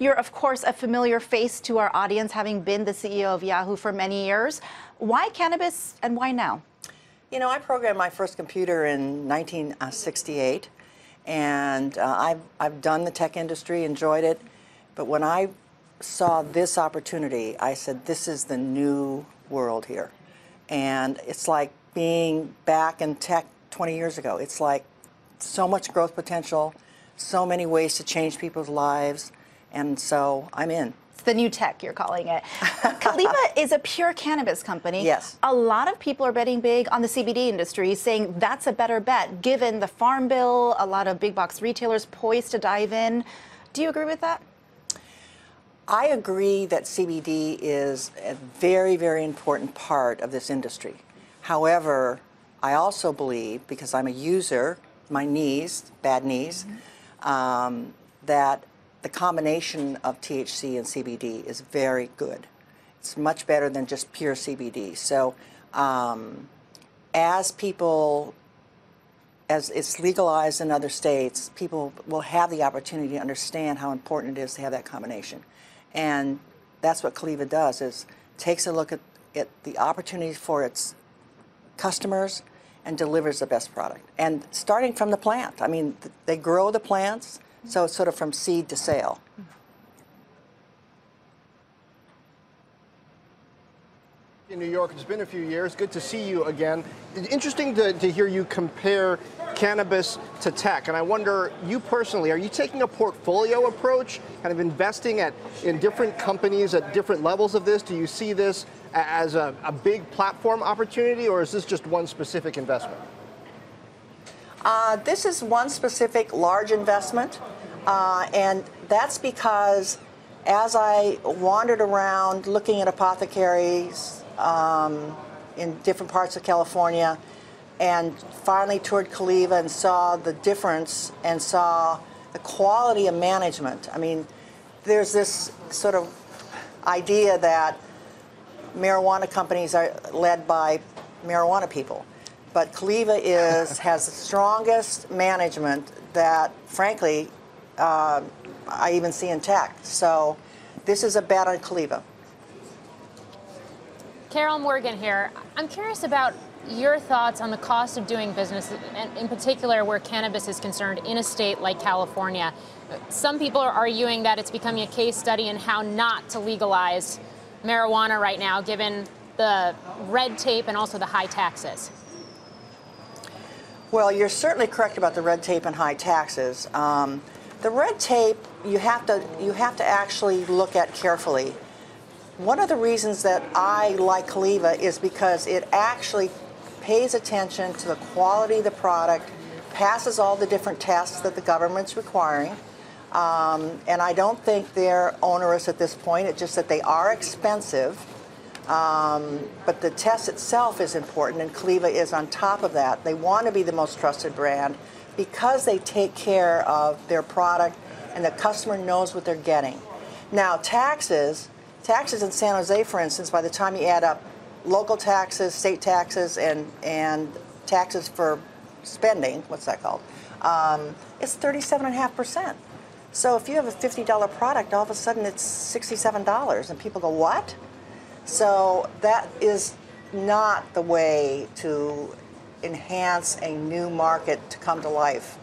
You're, of course, a familiar face to our audience, having been the CEO of Yahoo for many years. Why cannabis and why now? You know, I programmed my first computer in 1968, and I've done the tech industry, enjoyed it. But when I saw this opportunity, I said, this is the new world here. And it's like being back in tech 20 years ago. It's like so much growth potential, so many ways to change people's lives, and so I'm in. It's the new tech, you're calling it. Caliva is a pure cannabis company. Yes. A lot of people are betting big on the CBD industry, saying that's a better bet, given the Farm Bill, a lot of big box retailers poised to dive in. Do you agree with that? I agree that CBD is a very, very important part of this industry. However, I also believe, because I'm a user, my knees, bad knees, that the combination of THC and CBD is very good. It's much better than just pure CBD. So as it's legalized in other states, people will have the opportunity to understand how important it is to have that combination. And that's what Caliva does, is takes a look at the opportunities for its customers and delivers the best product. And starting from the plant. I mean, they grow the plants, so it's sort of from seed to sale. In New York, it's been a few years. Good to see you again. It's interesting to hear you compare cannabis to tech. And I wonder, you personally, are you taking a portfolio approach, kind of investing in different companies at different levels of this? Do you see this as a big platform opportunity, or is this just one specific investment? This is one specific large investment, and that's because as I wandered around looking at apothecaries in different parts of California, and finally toured Caliva and saw the difference and saw the quality of management. I mean, there's this sort of idea that marijuana companies are led by marijuana people. But Caliva has the strongest management that, frankly, I even see in tech. So this is a bet on Caliva. Carol Morgan here. I'm curious about your thoughts on the cost of doing business, and in particular where cannabis is concerned in a state like California. Some people are arguing that it's becoming a case study in how not to legalize marijuana right now, given the red tape and also the high taxes. Well, you're certainly correct about the red tape and high taxes. The red tape you have to actually look at carefully. One of the reasons that I like Caliva is because it actually pays attention to the quality of the product, passes all the different tests that the government's requiring, and I don't think they're onerous at this point. It's just that they are expensive, but the test itself is important, and Caliva is on top of that. They want to be the most trusted brand because they take care of their product and the customer knows what they're getting. Now, taxes in San Jose, for instance, by the time you add up local taxes, state taxes, and taxes for spending, what's that called? It's 37.5%. So if you have a $50 product, all of a sudden it's $67, and people go, what? So that is not the way to enhance a new market to come to life,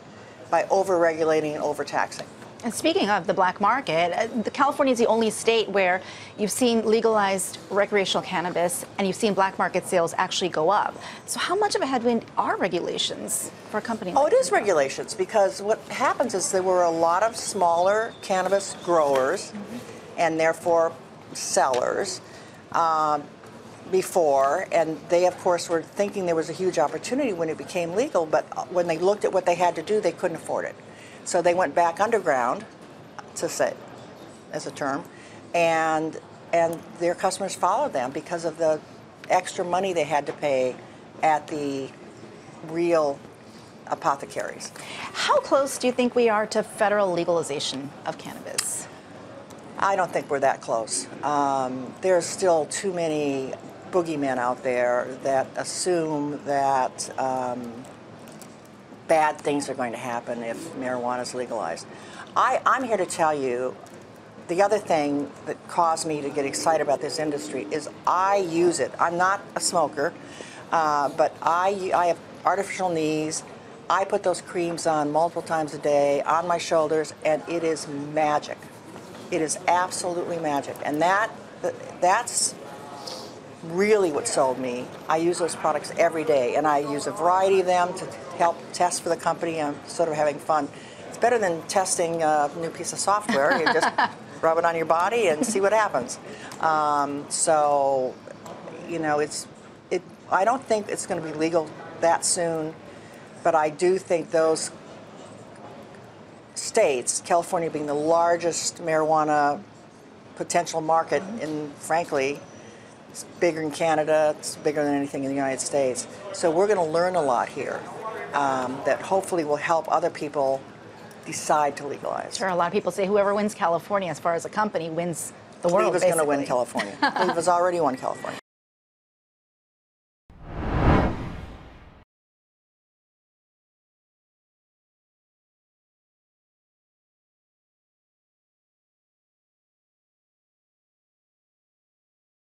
by over-regulating and overtaxing. And speaking of the black market, California is the only state where you've seen legalized recreational cannabis and you've seen black market sales actually go up. So how much of a headwind are regulations for a company like it is regulations, because what happens is there were a lot of smaller cannabis growers and therefore sellers before, and they, of course, were thinking there was a huge opportunity when it became legal, but when they looked at what they had to do, they couldn't afford it. So they went back underground, to say, as a term, and their customers followed them because of the extra money they had to pay at the real apothecaries. How close do you think we are to federal legalization of cannabis? I don't think we're that close. There's still too many boogeymen out there that assume that bad things are going to happen if marijuana is legalized. I'm here to tell you, the other thing that caused me to get excited about this industry is I use it. I'm not a smoker, but I have artificial knees. I put those creams on multiple times a day on my shoulders, and it is magic. It is absolutely magic, and that's really what sold me. I use those products every day, and I use a variety of them to help test for the company. I'm sort of having fun. It's better than testing a new piece of software. You just rub it on your body and see what happens. So, you know, I don't think it's going to be legal that soon, but I do think those states, California being the largest marijuana potential market, and frankly, it's bigger in Canada, it's bigger than anything in the United States. So we're going to learn a lot here that hopefully will help other people decide to legalize. Sure, a lot of people say whoever wins California as far as a company wins the world, Caliva's going to win California. Caliva's already won California.